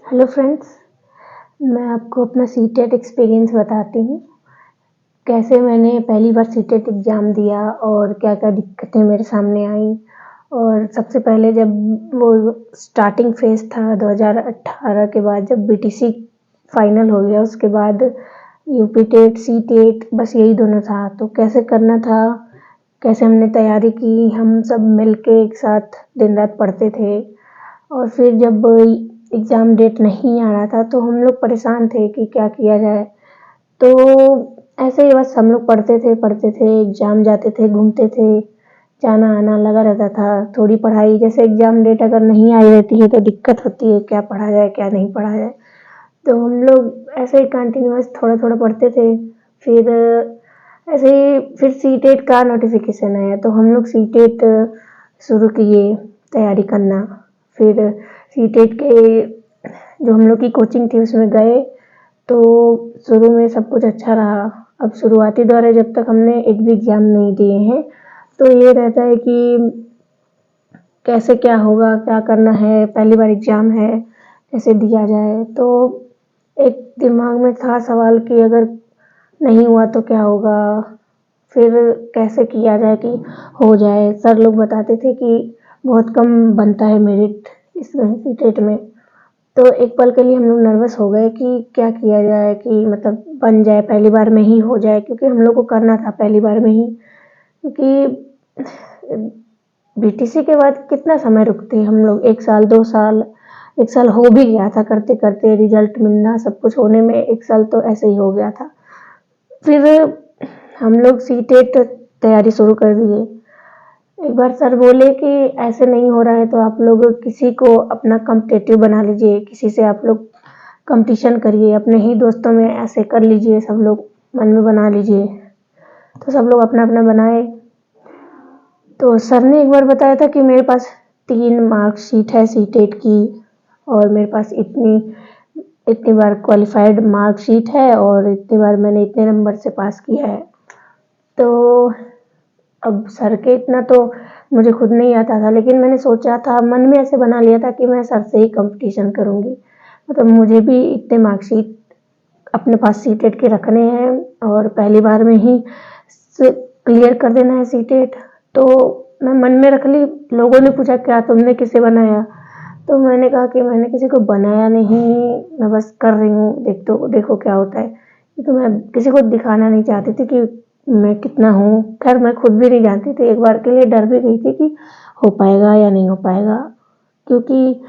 Hello friends, मैं आपको अपना सीटेट एक्सपीरियंस बताती हूँ। कैसे मैंने पहली बार सीटेट एग्ज़ाम दिया और क्या-क्या दिक्कतें मेरे सामने आईं। और सबसे पहले जब वो स्टार्टिंग फ़ेज़ था 2018 के बाद जब बीटीसी फाइनल हो गया, उसके बाद यूपी टेट, सीटेट बस यही दोनों था। तो कैसे करना था, कैसे हमने तैयारी की, हम सब मिलके एक साथ दिन-रात पढ़ते थे। और फिर जब एग्ज़ाम डेट नहीं आ रहा था तो हम लोग परेशान थे कि क्या किया जाए। तो ऐसे ही बस हम लोग पढ़ते थे, एग्ज़ाम जाते थे, घूमते थे, जाना-आना लगा रहता था। थोड़ी पढ़ाई जैसे एग्ज़ाम डेट अगर नहीं आई रहती है तो दिक्कत होती है, क्या पढ़ा जाए, क्या नहीं पढ़ा जाए। तो हम लोग ऐसे ही कंटिन्यूअस थोड़ा-थोड़ा पढ़ते थे। फिर ऐसे ही फिर सीटेट का नोटिफ़िकेशन आया तो हम लोग सीटेट शुरू किए तैयारी करना। फिर सीटेट के जो हम लोग की कोचिंग थी उसमें गए तो शुरू में सब कुछ अच्छा रहा। अब शुरुआती दौर है, जब तक हमने एक भी एग्ज़ाम नहीं दिए हैं तो ये रहता है कि कैसे क्या होगा, क्या करना है, पहली बार एग्ज़ाम है, कैसे दिया जाए। तो एक दिमाग में था सवाल कि अगर नहीं हुआ तो क्या होगा, फिर कैसे किया जाए कि हो जाए। सर लोग बताते थे कि बहुत कम बनता है मेरिट इसमें सीटेट में। तो एक पल के लिए हम लोग नर्वस हो गए कि क्या किया जाए कि मतलब बन जाए, पहली बार में ही हो जाए, क्योंकि हम लोग को करना था पहली बार में ही। क्योंकि बीटीसी के बाद कितना समय रुकते हम लोग, 1 साल 2 साल, 1 साल हो भी गया था करते-करते, रिज़ल्ट मिलना सब कुछ होने में 1 साल तो ऐसे ही हो गया था। फिर हम लोग सीटेट तैयारी शुरू कर दिए। एक बार सर बोले कि ऐसे नहीं हो रहा है तो आप लोग किसी को अपना कॉम्पिटिटिव बना लीजिए, किसी से आप लोग कंपटीशन करिए, अपने ही दोस्तों में ऐसे कर लीजिए, सब लोग मन में बना लीजिए। तो सब लोग अपना-अपना बनाए। तो सर ने एक बार बताया था कि मेरे पास 3 मार्कशीट है सीटेट की और मेरे पास इतनी बार क्वालिफाइड मार्कशीट है और इतनी बार मैंने इतने नंबर से पास किया है। तो अब सर के इतना तो मुझे खुद नहीं आता था, लेकिन मैंने सोचा था, मन में ऐसे बना लिया था कि मैं सर से ही कंपटीशन करूँगी। मतलब मुझे भी इतने मार्कशीट अपने पास सीटेट के रखने हैं और पहली बार में ही क्लियर कर देना है सीटेट। तो मैं मन में रख ली। लोगों ने पूछा क्या तुमने किसे बनाया, तो मैंने कहा कि मैंने किसी को बनाया नहीं, मैं बस कर रही हूँ, देखो क्या होता है। तो मैं किसी को दिखाना नहीं चाहती थी कि मैं कितना हूँ। खैर मैं खुद भी नहीं जानती थी, एक बार के लिए डर भी गई थी कि हो पाएगा या नहीं हो पाएगा, क्योंकि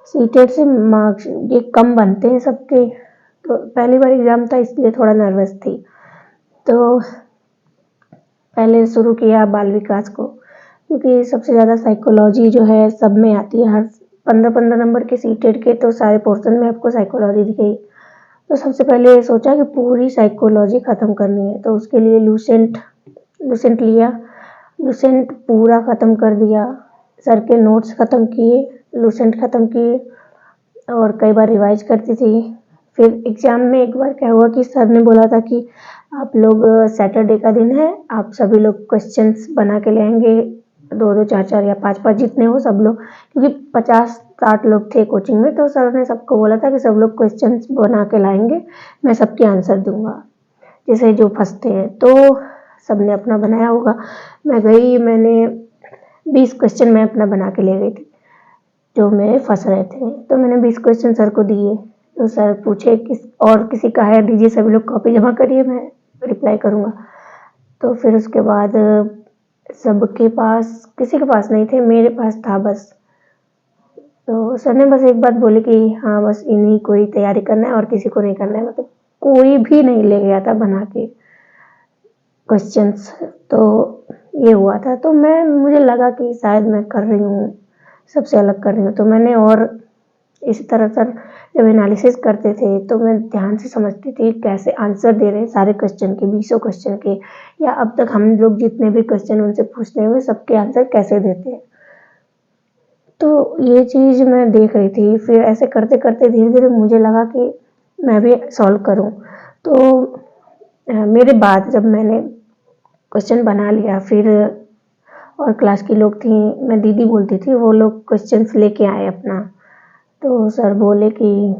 सीटेट से मार्क्स ये कम बनते हैं सबके। तो पहली बार एग्ज़ाम था इसलिए थोड़ा नर्वस थी। तो पहले शुरू किया बाल विकास को, क्योंकि सबसे ज़्यादा साइकोलॉजी जो है सब में आती है। हर 15-15 नंबर के सीटेट के तो सारे पोर्शन में आपको साइकोलॉजी दिखेगी। तो सबसे पहले सोचा कि पूरी साइकोलॉजी ख़त्म करनी है, तो उसके लिए लूसेंट लिया। लूसेंट पूरा ख़त्म कर दिया, सर के नोट्स ख़त्म किए, लूसेंट ख़त्म किए और कई बार रिवाइज करती थी। फिर एग्ज़ाम में एक बार क्या हुआ कि सर ने बोला था कि आप लोग सैटरडे का दिन है, आप सभी लोग क्वेश्चंस बना के ले आएंगे, 2-2 4-4 या 5-5 जितने हो सब लोग, क्योंकि 50-60 लोग थे कोचिंग में। तो सर ने सबको बोला था कि सब लोग क्वेश्चंस बना के लाएंगे, मैं सबके आंसर दूंगा, जैसे जो फंसते हैं। तो सबने अपना बनाया होगा। मैं गई, मैंने 20 क्वेश्चन मैं अपना बना के ले गई थी जो मेरे फंस रहे थे। तो मैंने 20 क्वेश्चन सर को दिए। तो सर पूछे किसी का है दीजिए, सभी लोग कॉपी जमा करिए, मैं रिप्लाई करूँगा। तो फिर उसके बाद सबके पास, किसी के पास नहीं थे, मेरे पास था बस। तो सर ने बस एक बात बोली कि हाँ बस इन्हीं को ही तैयारी करना है और किसी को नहीं करना है। मतलब कोई भी नहीं ले गया था बना के क्वेश्चंस। तो ये हुआ था। तो मुझे लगा कि शायद मैं कर रही हूँ, सबसे अलग कर रही हूँ। तो मैंने और इसी तरह सर जब एनालिसिस करते थे तो मैं ध्यान से समझती थी कैसे आंसर दे रहे हैं सारे क्वेश्चन के, 20 क्वेश्चन के, या अब तक हम लोग जितने भी क्वेश्चन उनसे पूछते हुए सबके आंसर कैसे देते हैं। तो ये चीज़ मैं देख रही थी। फिर ऐसे करते करते धीरे धीरे मुझे लगा कि मैं भी सॉल्व करूं। तो मेरे बाद जब मैंने क्वेश्चन बना लिया, फिर और क्लास की लोग थी, मैं दीदी बोलती थी, वो लोग क्वेश्चंस लेके आए अपना। तो सर बोले कि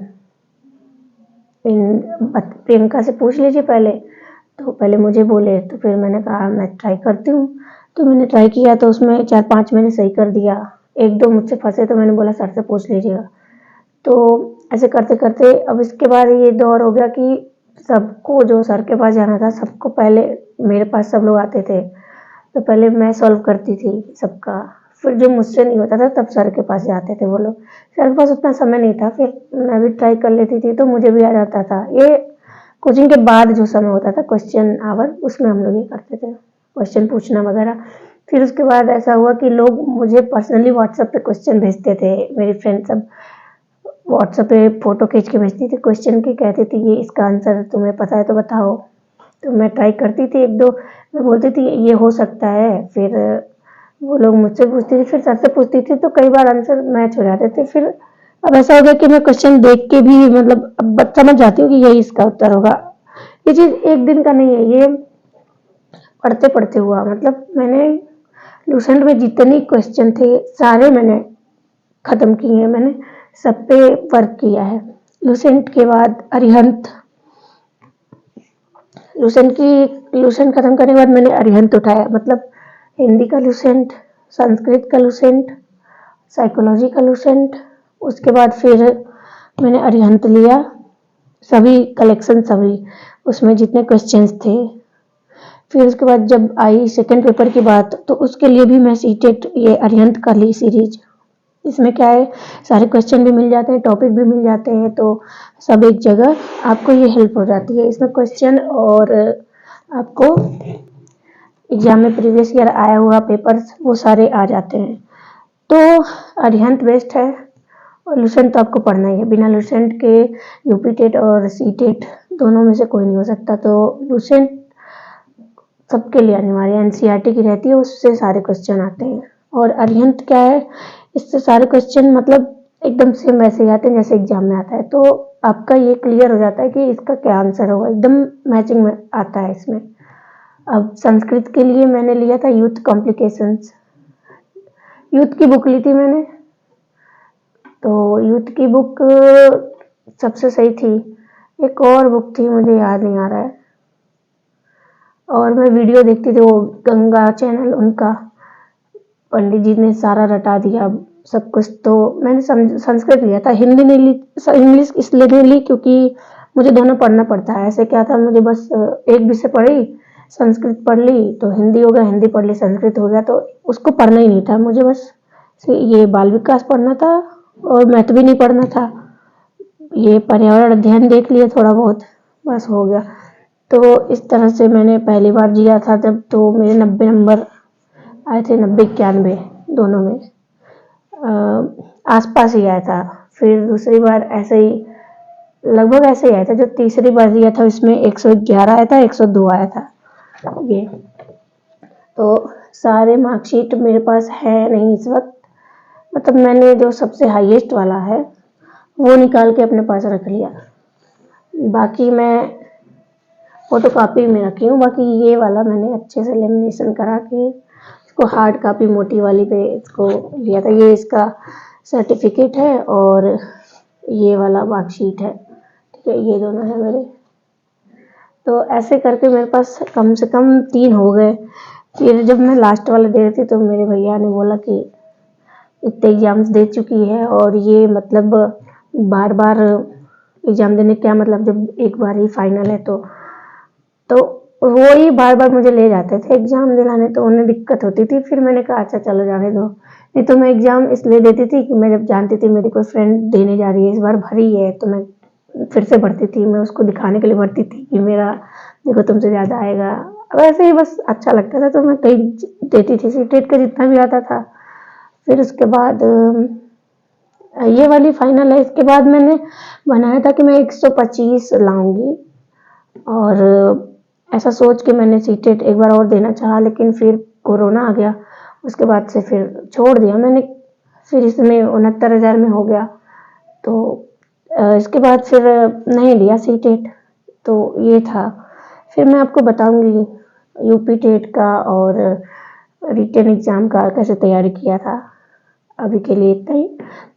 प्रियंका से पूछ लीजिए पहले। तो पहले मुझे बोले, तो फिर मैंने कहा मैं ट्राई करती हूँ। तो मैंने ट्राई किया तो उसमें 4-5 मैंने सही कर दिया, 1-2 मुझसे फंसे तो मैंने बोला सर से पूछ लीजिएगा। तो ऐसे करते करते अब इसके बाद ये दौर हो गया कि सबको जो सर के पास जाना था, सबको पहले मेरे पास सब लोग आते थे, तो पहले मैं सॉल्व करती थी सबका। फिर जो मुझसे नहीं होता था तब सर के पास जाते थे वो लोग। सर के पास उतना समय नहीं था, फिर मैं भी ट्राई कर लेती थी तो मुझे भी आ जाता था। ये कोचिंग के बाद जो समय होता था क्वेश्चन आवर, उसमें हम लोग ये करते थे, क्वेश्चन पूछना वगैरह। फिर उसके बाद ऐसा हुआ कि लोग मुझे पर्सनली व्हाट्सएप पे क्वेश्चन भेजते थे, मेरी फ्रेंड सब व्हाट्सएप पे फ़ोटो खींच के भेजती थी क्वेश्चन की, कहती थी ये इसका आंसर तुम्हें पता है तो बताओ। तो मैं ट्राई करती थी 1-2, मैं बोलती थी ये हो सकता है, फिर वो लोग मुझसे पूछती थी, फिर सर से पूछती थी, तो कई बार आंसर मैच हो जाते थे। फिर अब ऐसा हो गया कि मैं क्वेश्चन देख के भी मतलब अब समझ जाती हूँ कि यही इसका उत्तर होगा। ये चीज़ एक दिन का नहीं है, ये पढ़ते पढ़ते हुआ। मतलब मैंने लूसेंट में जितने क्वेश्चन थे सारे मैंने ख़त्म किए हैं, मैंने सब पे वर्क किया है। लूसेंट के बाद अरिहंत, लूसेंट ख़त्म करने के बाद मैंने अरिहंत उठाया, मतलब हिंदी का लूसेंट, संस्कृत का लूसेंट, साइकोलॉजी का लूसेंट। उसके बाद फिर मैंने अरिहंत लिया, सभी कलेक्शन सभी, उसमें जितने क्वेश्चंस थे। फिर उसके बाद जब आई सेकंड पेपर की बात, तो उसके लिए भी मैं सीटेट ये अरिहंत का ली सीरीज। इसमें क्या है, सारे क्वेश्चन भी मिल जाते हैं, टॉपिक भी मिल जाते हैं, तो सब एक जगह आपको ये हेल्प हो जाती है। इसमें क्वेश्चन और आपको एग्जाम में प्रीवियस ईयर आया हुआ पेपर्स वो सारे आ जाते हैं। तो अरिहंत बेस्ट है, और लूसेंट तो आपको पढ़ना ही है। बिना लूसेंट के यूपी टेट और सी टेट दोनों में से कोई नहीं हो सकता। तो लूसेंट सबके लिए अनिवार्य है, एनसीईआरटी की रहती है, उससे सारे क्वेश्चन आते हैं। और अरिहंत क्या है, इससे सारे क्वेश्चन मतलब एकदम सेम वैसे ही आते हैं जैसे एग्जाम में आता है, तो आपका ये क्लियर हो जाता है कि इसका क्या आंसर होगा, एकदम मैचिंग में आता है इसमें। अब संस्कृत के लिए मैंने लिया था यूथ कॉम्प्लिकेशंस, यूथ की बुक ली थी मैंने, तो यूथ की बुक सबसे सही थी। एक और बुक थी, मुझे याद नहीं आ रहा है, और मैं वीडियो देखती थी वो गंगा चैनल, उनका पंडित जी ने सारा रटा दिया सब कुछ। तो मैंने संस्कृत लिया था, हिंदी नहीं ली, इंग्लिश इसलिए नहीं ली क्योंकि मुझे दोनों पढ़ना पड़ता है। ऐसे क्या था, मुझे बस एक विषय पढ़ी, संस्कृत पढ़ ली तो हिंदी हो गया, हिंदी पढ़ ली संस्कृत हो गया, तो उसको पढ़ना ही नहीं था मुझे, बस ये बाल विकास पढ़ना था और मैथ भी नहीं पढ़ना था। ये पर्यावरण अध्ययन देख लिया थोड़ा बहुत, बस हो गया। तो इस तरह से मैंने पहली बार दिया था जब, तो मेरे 90 नंबर आए थे, 90-91 दोनों में, आसपास ही आया था। फिर दूसरी बार ऐसे ही लगभग ऐसे ही आया था। जो तीसरी बार दिया था इसमें 111 आया था, 102 आया था ये। तो सारे मार्कशीट मेरे पास है नहीं इस वक्त, मतलब मैंने जो सबसे हाईएस्ट वाला है वो निकाल के अपने पास रख लिया, बाकी मैं फोटो कॉपी में रखी हूँ। बाकी ये वाला मैंने अच्छे से लेमिनेशन करा के इसको हार्ड कॉपी मोटी वाली पे इसको लिया था। ये इसका सर्टिफिकेट है और ये वाला मार्कशीट है, ठीक है, ये दोनों है मेरे। तो ऐसे करके मेरे पास कम से कम 3 हो गए। फिर जब मैं लास्ट वाला दे रही थी तो मेरे भैया ने बोला कि इतने एग्जाम्स दे चुकी है और ये मतलब बार बार एग्जाम देने क्या मतलब, जब एक बार ही फाइनल है तो वो ही बार बार मुझे ले जाते थे एग्जाम दिलाने, तो उन्हें दिक्कत होती थी। फिर मैंने कहा अच्छा चलो जाने दो, नहीं तो मैं एग्जाम इसलिए देती थी कि मैं जब जानती थी मेरी कोई फ्रेंड देने जा रही है, इस बार भरी है, तो मैं फिर से भरती थी, मैं उसको दिखाने के लिए भरती थी कि मेरा देखो तुमसे ज़्यादा आएगा। अब ऐसे ही बस अच्छा लगता था तो मैं कई देती थी, सीटेट का जितना भी आता था। फिर उसके बाद ये वाली फाइनल है। इसके बाद मैंने बनाया था कि मैं 125 लाऊंगी, और ऐसा सोच के मैंने सीटेट एक बार और देना चाहा, लेकिन फिर कोरोना आ गया, उसके बाद से फिर छोड़ दिया मैंने। फिर इसमें 69,000 में हो गया, तो इसके बाद फिर नहीं दिया सीटेट। तो ये था। फिर मैं आपको बताऊंगी यूपी टेट का और रिटन एग्ज़ाम का कैसे तैयारी किया था। अभी के लिए इतना ही।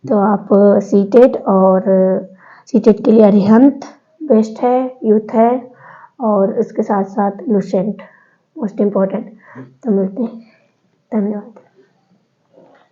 तो आप सीटेट और सीटेट के लिए अरिहंत बेस्ट है, यूथ है, और इसके साथ साथ लुसेंट मोस्ट इम्पॉर्टेंट। तो मिलते हैं, धन्यवाद।